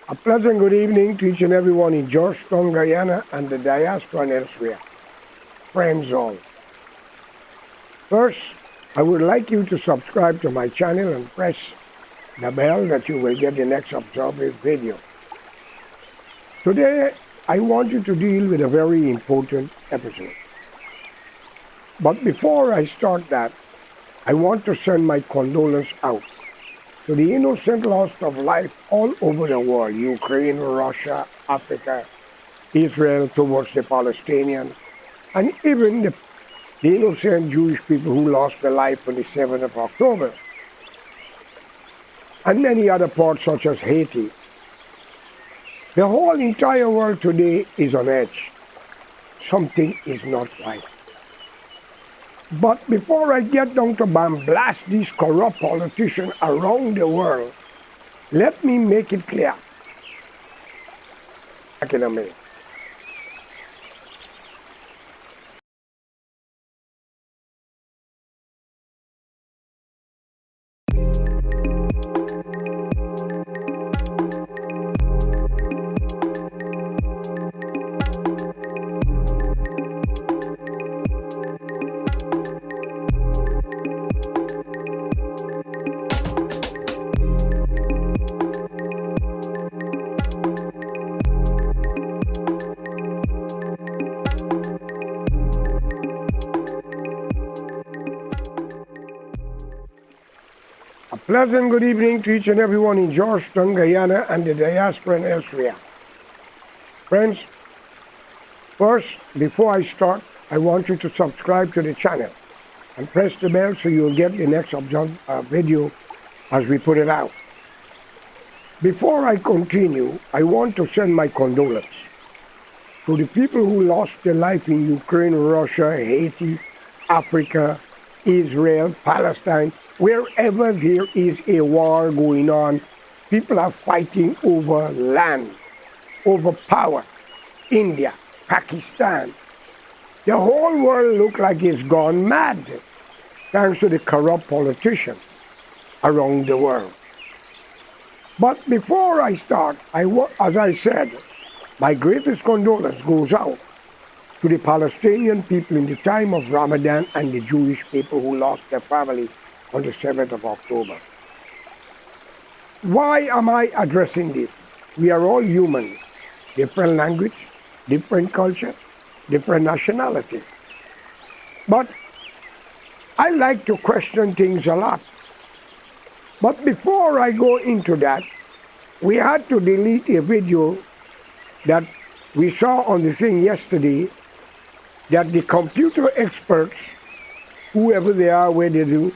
A pleasant good evening to each and everyone in Georgetown, Guyana, and the diaspora and elsewhere. Friends all. First, I would like you to subscribe to my channel and press the bell that you will get the next upcoming video. Today, I want you to deal with a very important episode. But before I start that, I want to send my condolence out to the innocent loss of life all over the world, Ukraine, Russia, Africa, Israel, towards the Palestinian, and even the innocent Jewish people who lost their life on the 7th of October, and many other parts such as Haiti. The whole entire world today is on edge. Something is not right. But before I get down to blast these corrupt politicians around the world, let me make it clear. Back in a minute. A pleasant good evening to each and everyone in Georgetown, Guyana, and the diaspora and elsewhere. Friends, first, before I start, I want you to subscribe to the channel and press the bell so you'll get the next video as we put it out. Before I continue, I want to send my condolence to the people who lost their life in Ukraine, Russia, Haiti, Africa, Israel, Palestine. Wherever there is a war going on, people are fighting over land, over power. India, Pakistan. The whole world looks like it's gone mad, thanks to the corrupt politicians around the world. But before I start, as I said, my greatest condolence goes out to the Palestinian people in the time of Ramadan and the Jewish people who lost their family on the 7th of October. Why am I addressing this? We are all human. Different language, different culture, different nationality. But I like to question things a lot. But before I go into that, we had to delete a video that we saw on the thing yesterday that the computer experts, whoever they are, where they do,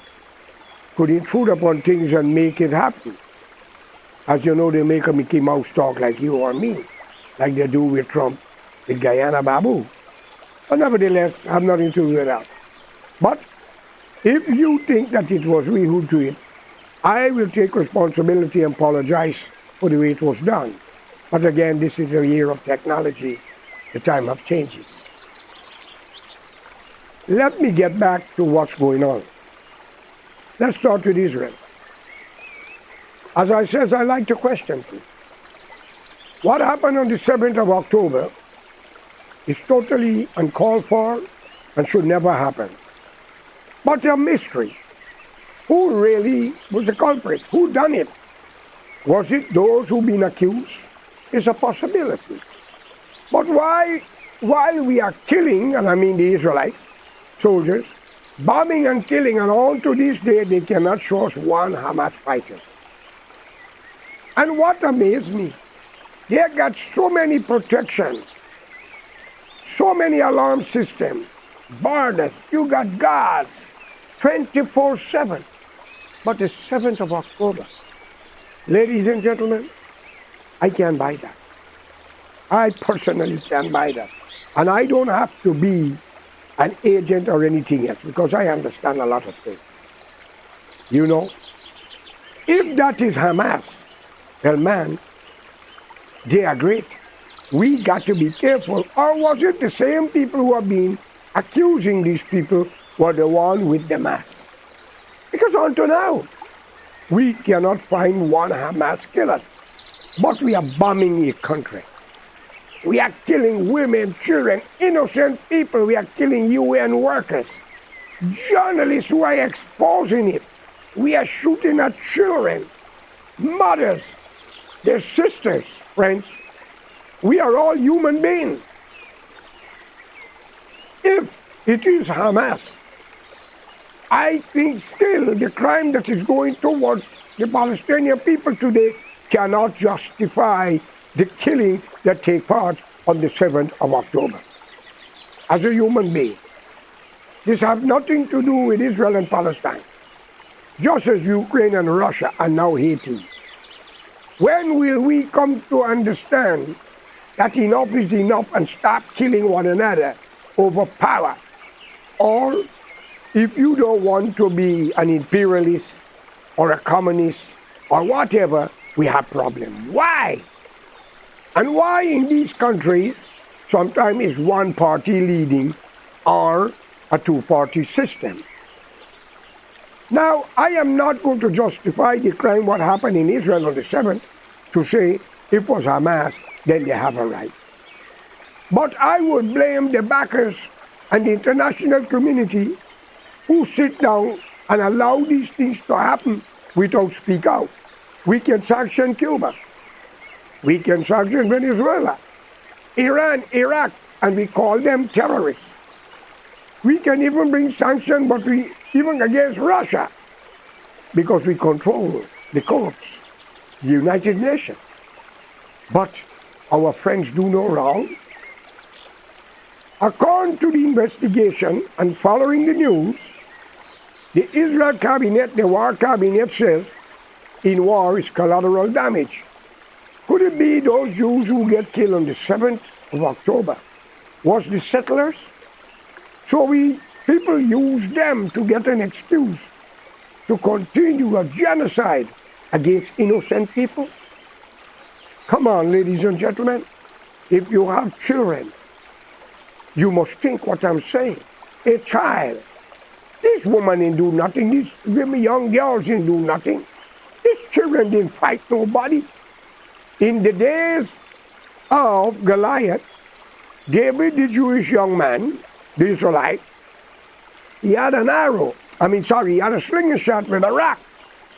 could intrude upon things and make it happen. As you know, they make a Mickey Mouse talk like you or me, like they do with Trump, with Guyana Babu. But nevertheless, have nothing to do with us. But if you think that it was we who did it, I will take responsibility and apologize for the way it was done. But again, this is the year of technology, the time of changes. Let me get back to what's going on. Let's start with Israel. As I said, I like to question things. What happened on the 7th of October is totally uncalled for and should never happen. But a mystery. Who really was the culprit? Who done it? Was it those who've been accused? It's a possibility. But why, while we are killing, and I mean the Israelites, soldiers, bombing and killing, and all to this day, they cannot show us one Hamas fighter. And what amazed me, they got so many protection, so many alarm systems, borders, you got guards, 24/7. But the 7th of October, ladies and gentlemen, I can't buy that. I personally can't buy that. And I don't have to be an agent or anything else because I understand a lot of things. You know, if that is Hamas, well, man, they are great. We got to be careful. Or was it the same people who have been accusing these people were the one with the mass? Because until now, we cannot find one Hamas killer. But we are bombing a country. We are killing women, children, innocent people. We are killing UN workers, journalists who are exposing it. We are shooting at children, mothers, their sisters, friends. We are all human beings. If it is Hamas, I think still the crime that is going towards the Palestinian people today cannot justify the killing that take part on the 7th of October. As a human being, this has nothing to do with Israel and Palestine, just as Ukraine and Russia and now Haiti. When will we come to understand that enough is enough and stop killing one another over power? Or if you don't want to be an imperialist or a communist or whatever, we have problem. Why? And why in these countries sometimes is one party leading or a two-party system? Now, I am not going to justify the crime what happened in Israel on the 7th to say if it was Hamas, then they have a right. But I would blame the backers and the international community who sit down and allow these things to happen without speak out. We can sanction Cuba. We can sanction Venezuela, Iran, Iraq, and we call them terrorists. We can even bring sanctions, but we even against Russia, because we control the courts, the United Nations. But our friends do no wrong. According to the investigation and following the news, the Israel cabinet, the war cabinet says, in war is collateral damage. Could it be those Jews who get killed on the 7th of October was the settlers? So people use them to get an excuse to continue a genocide against innocent people? Come on, ladies and gentlemen. If you have children, you must think what I'm saying. A child. This woman didn't do nothing. These young girls didn't do nothing. These children didn't fight nobody. In the days of Goliath, David, the Jewish young man, the Israelite, he had an arrow. He had a slingshot with a rock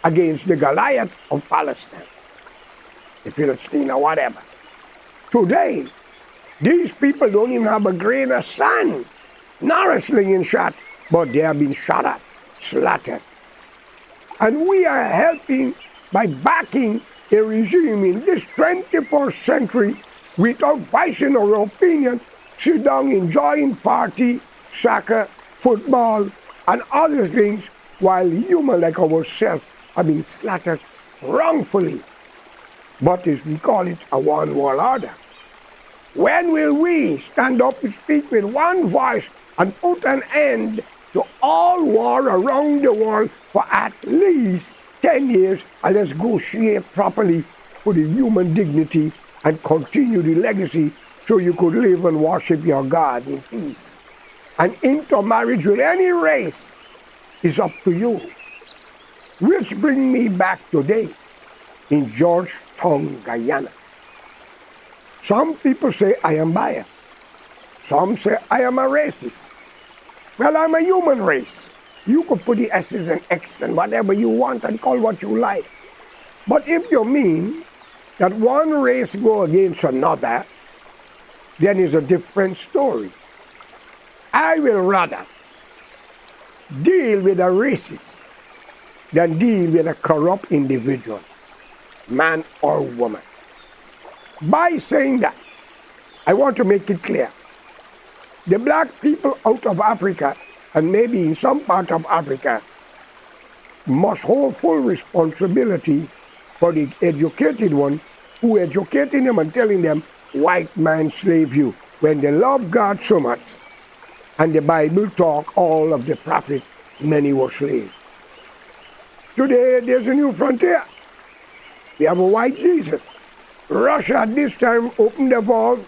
against the Goliath of Palestine, the Philistine or whatever. Today, these people don't even have a grain of sand, nor a slinging shot, but they have been shot at, slaughtered. And we are helping by backing a regime in this 21st century without voicing our opinion, sit down enjoying party, soccer, football, and other things, while humans like ourselves have been slaughtered wrongfully. But as we call it, a one world order. When will we stand up and speak with one voice and put an end to all war around the world for at least 10 years, and let's negotiate properly for the human dignity and continue the legacy so you could live and worship your God in peace. And intermarriage with any race is up to you. Which brings me back today in Georgetown, Guyana. Some people say I am biased. Some say I am a racist. Well, I'm a human race. You could put the S's and X's and whatever you want and call what you like. But if you mean that one race go against another, then it's a different story. I will rather deal with a racist than deal with a corrupt individual, man or woman. By saying that, I want to make it clear. The black people out of Africa, and maybe in some part of Africa, must hold full responsibility for the educated one who educating them and telling them, white man slave you, when they love God so much. And the Bible talk all of the prophets, many were slaves. Today, there's a new frontier. We have a white Jesus. Russia at this time opened the vault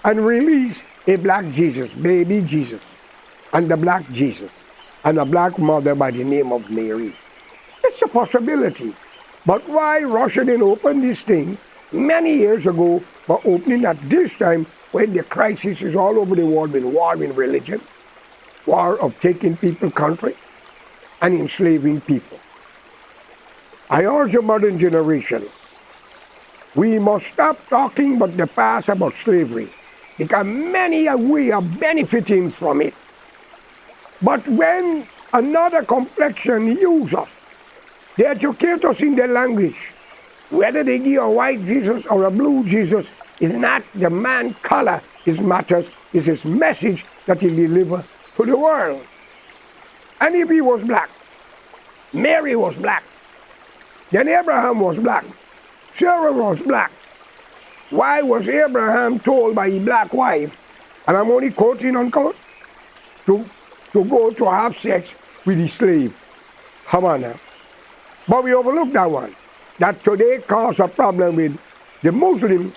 and released a black Jesus, baby Jesus, and the black Jesus, and a black mother by the name of Mary. It's a possibility. But why Russia didn't open this thing many years ago, but opening at this time when the crisis is all over the world with war in religion, war of taking people country, and enslaving people. I urge the modern generation, we must stop talking about the past, about slavery, because many we are benefiting from it. But when another complexion uses us, they educate us in their language, whether they give a white Jesus or a blue Jesus, is not the man color, his matters, is his message that he deliver to the world. And if he was black, Mary was black, then Abraham was black, Sarah was black. Why was Abraham told by his black wife, and I'm only quoting unquote, to go to have sex with his slave? Come on now. But we overlook that one. That today cause a problem with the Muslim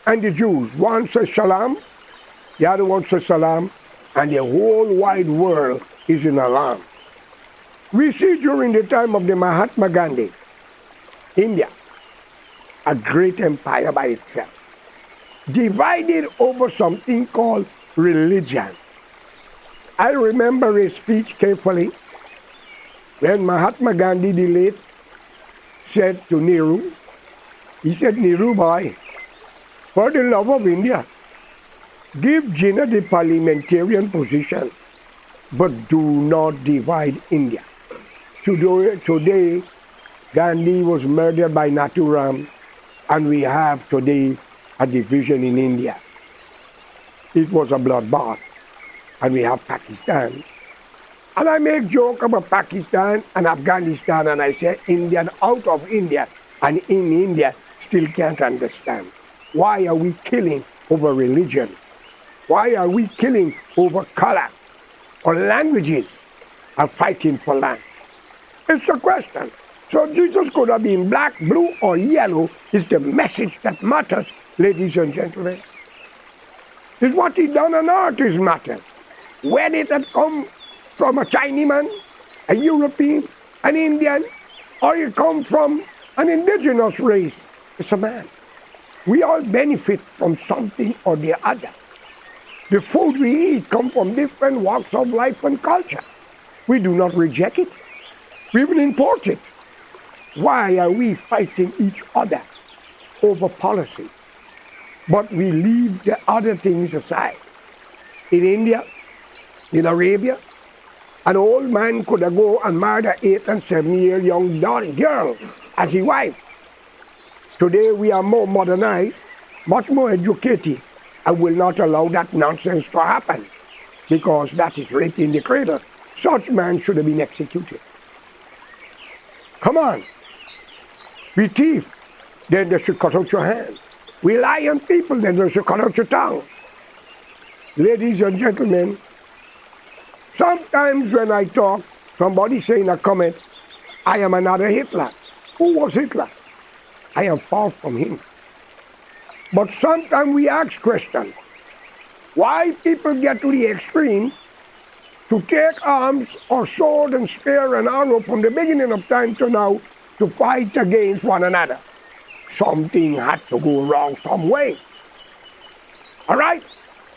and the Jews. One says shalom, the other one says salam, and the whole wide world is in alarm. We see during the time of the Mahatma Gandhi, India, a great empire by itself, divided over something called religion. I remember a speech carefully when Mahatma Gandhi, the late, said to Nehru, he said, Nehru boy, for the love of India, give Jinnah the parliamentarian position, but do not divide India. Today, Gandhi was murdered by Nathuram, and we have today a division in India. It was a bloodbath, and we have Pakistan. And I make joke about Pakistan and Afghanistan, and I say Indian out of India, and in India still can't understand. Why are we killing over religion? Why are we killing over color or languages and fighting for land? It's a question. So Jesus could have been black, blue, or yellow is the message that matters, ladies and gentlemen. It's what he done on earth is matter. Where did it come from? A Chinaman, a European, an Indian, or you come from an indigenous race? It's a man. We all benefit from something or the other. The food we eat comes from different walks of life and culture. We do not reject it. We even import it. Why are we fighting each other over policy? But we leave the other things aside. In India, in Arabia, an old man could go and marry an 8 and 7-year young girl as his wife. Today we are more modernized, much more educated, and will not allow that nonsense to happen, because that is rape in the cradle. Such man should have been executed. Come on. We thief, then they should cut out your hand. We lie on people, then they should cut out your tongue. Ladies and gentlemen, sometimes when I talk, somebody say in a comment, I am another Hitler. Who was Hitler? I am far from him. But sometimes we ask questions. Why people get to the extreme to take arms or sword and spear and arrow from the beginning of time to now to fight against one another? Something had to go wrong some way. All right?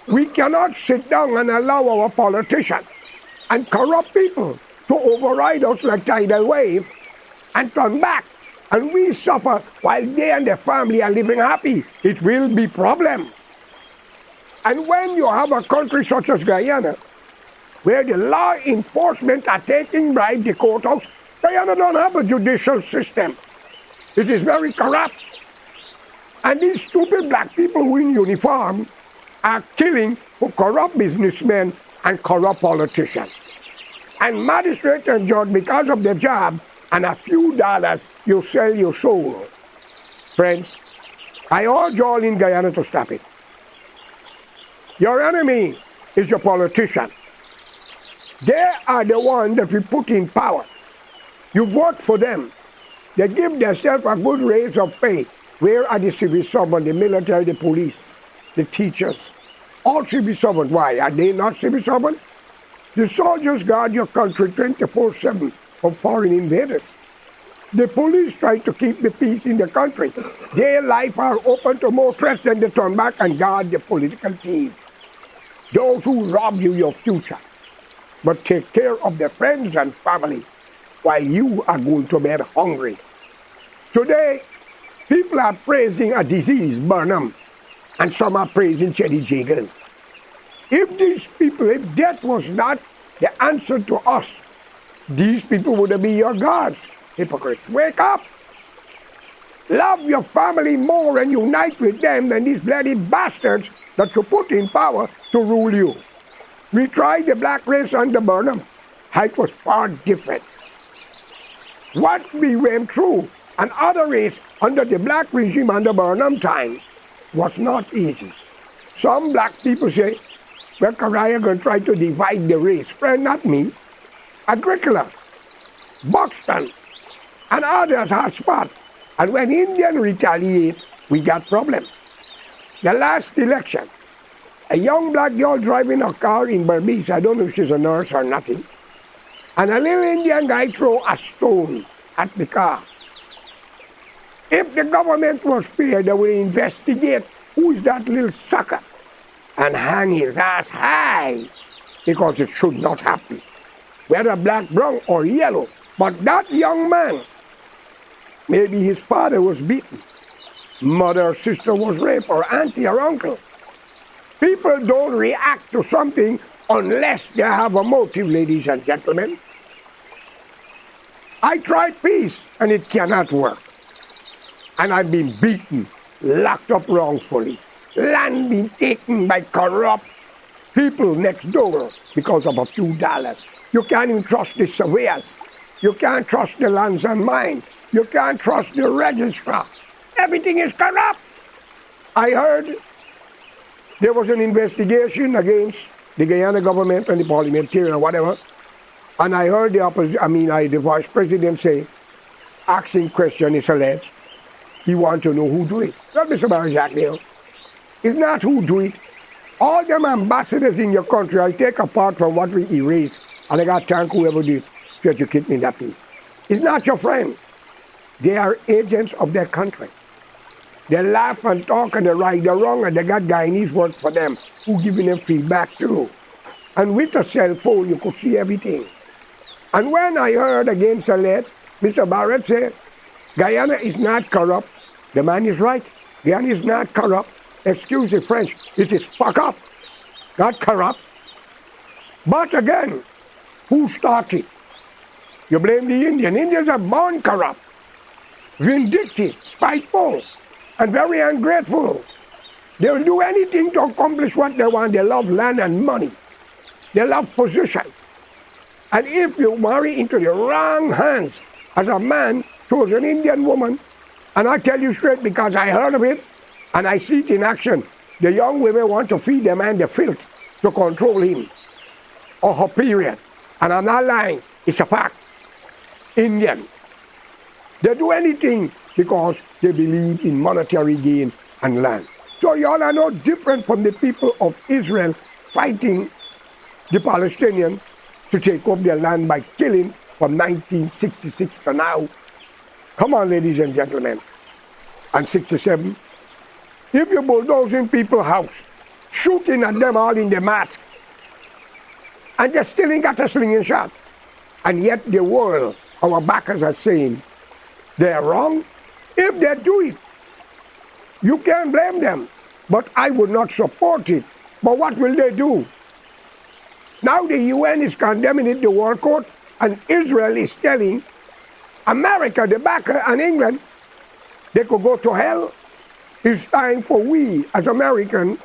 We cannot sit down and allow our politicians and corrupt people to override us like tidal wave and turn back. And we suffer while they and their family are living happy. It will be problem. And when you have a country such as Guyana, where the law enforcement are taking bribe the courthouse, Guyana don't have a judicial system. It is very corrupt. And these stupid black people who in uniform are killing corrupt businessmen and corrupt politicians. And magistrate and judge, because of their job and a few dollars, you sell your soul. Friends, I urge all in Guyana to stop it. Your enemy is your politician. They are the one that we put in power. You vote for them. They give themselves a good raise of pay. Where are the civil servants, the military, the police, the teachers? All civil servants. Why? Are they not civil servants? The soldiers guard your country 24/7 from foreign invaders. The police try to keep the peace in the country. Their life are open to more threats than they turn back and guard the political team. Those who rob you your future, but take care of their friends and family while you are going to bed hungry. Today, people are praising a disease, Burnham, and some are praising Chedi Jagan. If these people, if death was not the answer to us, these people would be your gods. Hypocrites, wake up! Love your family more and unite with them than these bloody bastards that you put in power to rule you. We tried the black race under Burnham. It was far different. What we went through, another race under the black regime under Burnham time, was not easy. Some black people say, well, Karaya going to try to divide the race. Friend, not me. Agricola, Buxton, and others had spot. And when Indians retaliate, we got problem. The last election, a young black girl driving a car in Berbice, I don't know if she's a nurse or nothing, and a little Indian guy throw a stone at the car. If the government was fair, they would investigate who is that little sucker and hang his ass high, because it should not happen, whether black, brown, or yellow. But that young man, maybe his father was beaten, mother or sister was raped, or auntie or uncle. People don't react to something unless they have a motive, ladies and gentlemen. I tried peace, and it cannot work. And I've been beaten, locked up wrongfully, land been taken by corrupt people next door because of a few dollars. You can't even trust the surveyors. You can't trust the lands and mines. You can't trust the registrar. Everything is corrupt. I heard there was an investigation against the Guyana government and the parliamentarian or whatever, and I heard the vice president say, asking question is alleged, he want to know who do it. Not Mr. Barry Jack Neal. It's not who do it. All them ambassadors in your country, I take apart from what we erase, and I got to thank whoever did to educate me in that piece. It's not your friend. They are agents of their country. They laugh and talk and they right the wrong, and they got Guyanese work for them who giving them feedback too. And with a cell phone, you could see everything. And when I heard against alleged, Mr. Barrett said, Guyana is not corrupt. The man is right. Guyana is not corrupt. Excuse the French. It is fuck up, not corrupt. But again, who started? You blame the Indian. Indians are born corrupt, vindictive, spiteful, and very ungrateful. They will do anything to accomplish what they want. They love land and money. They love position. And if you marry into the wrong hands as a man towards an Indian woman, and I tell you straight because I heard of it and I see it in action, the young women want to feed the man the filth to control him or her period. And I'm not lying, it's a fact. Indian. They do anything because they believe in monetary gain and land. So y'all are no different from the people of Israel fighting the Palestinians to take up their land by killing from 1966 to now. Come on, ladies and gentlemen. And 67. If you're bulldozing people's house, shooting at them all in the mask, and they still ain't got a slinging shot, and yet the world, our backers are saying they're wrong. If they do it, you can't blame them. But I would not support it. But what will they do? Now the UN is condemning it, the World Court, and Israel is telling America, the backer, and England, they could go to hell. It's time for we, as Americans,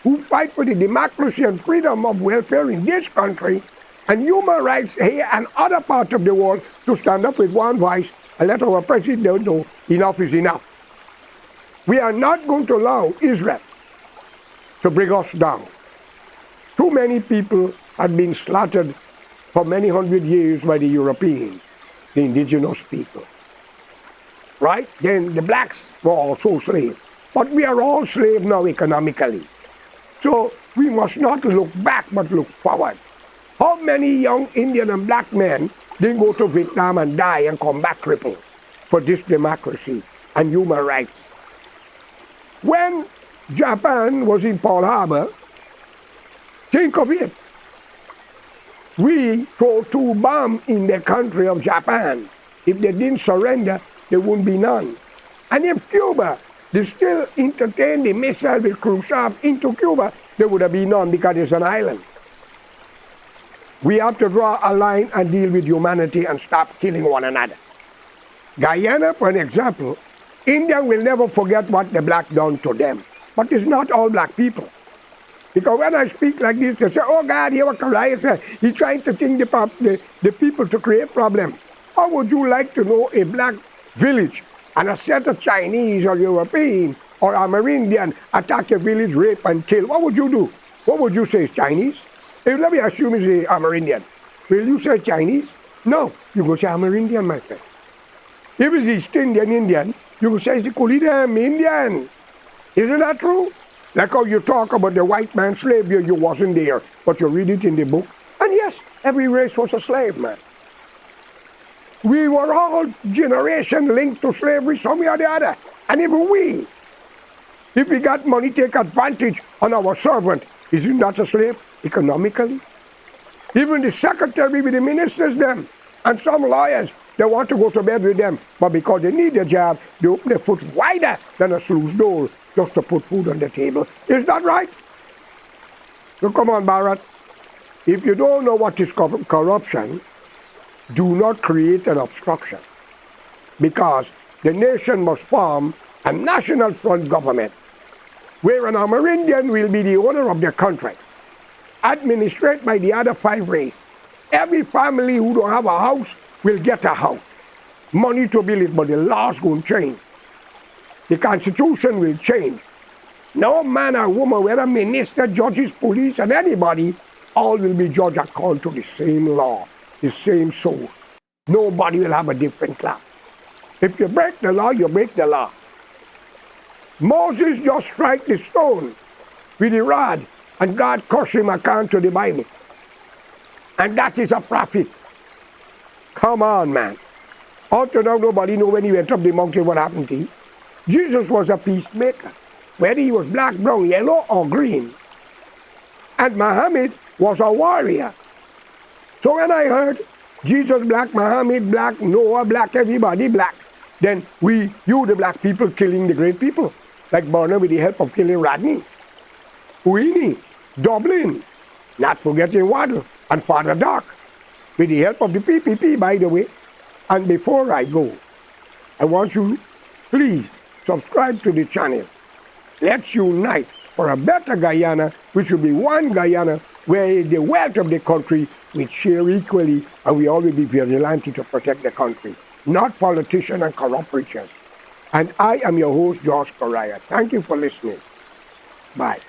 who fight for the democracy and freedom of welfare in this country, and human rights here and other parts of the world, to stand up with one voice and let our president know enough is enough. We are not going to allow Israel to bring us down. Too many people had been slaughtered for many hundred years by the Europeans, the indigenous people. Right? Then the blacks were also slaves. But we are all slaves now economically. So we must not look back but look forward. How many young Indian and black men didn't go to Vietnam and die and come back crippled for this democracy and human rights? When Japan was in Pearl Harbor, think of it. We threw 2 bombs in the country of Japan. If they didn't surrender, there wouldn't be none. And if Cuba, they still entertained the missile with Khrushchev into Cuba, there would have been none because it's an island. We have to draw a line and deal with humanity and stop killing one another. Guyana, for an example, India will never forget what the black done to them. But it's not all black people. Because when I speak like this, they say, oh God, here what Karaya said. He's trying to think the people to create problem. How would you like to know a black village and a set of Chinese or European or Amerindian attack a village, rape and kill? What would you do? What would you say is Chinese? Let me assume it's a Amerindian. Will you say Chinese? No, you go say Amerindian, my friend. If it's East Indian, you go say it's the Kulidam Indian. Isn't that true? Like how you talk about the white man slave, you wasn't there, but you read it in the book. And yes, every race was a slave, man. We were all generation linked to slavery, some way or the other. And even we, if we got money, take advantage on our servant, isn't that a slave economically? Even the secretary with the ministers, them, and some lawyers, they want to go to bed with them, but because they need a job, they open their foot wider than a sluice door just to put food on the table. Is that right? So come on, Bharat. If you don't know what is corruption, do not create an obstruction. Because the nation must form a national front government where an Amerindian will be the owner of the country, administered by the other 5 races. Every family who don't have a house will get a house. Money to build it, but the laws going to change. The Constitution will change. No man or woman, whether minister, judges, police, and anybody, all will be judged according to the same law, the same soul. Nobody will have a different class. If you break the law, you break the law. Moses just struck the stone with the rod, and God cursed him according to the Bible. And that is a prophet. Come on, man. Up to now, nobody knew when he went up the mountain what happened to him. Jesus was a peacemaker, whether he was black, brown, yellow, or green. And Muhammad was a warrior. So when I heard Jesus black, Muhammad black, Noah black, everybody black, then you the black people killing the great people, like Barnum with the help of killing Rodney, Uini, Dublin, not forgetting Waddle, and Father Doc, with the help of the PPP, by the way. And before I go, I want you, please, subscribe to the channel. Let's unite for a better Guyana, which will be one Guyana where the wealth of the country will share equally, and we all will be vigilante to protect the country, not politicians and corrupt preachers. And I am your host, Josh Correa. Thank you for listening. Bye.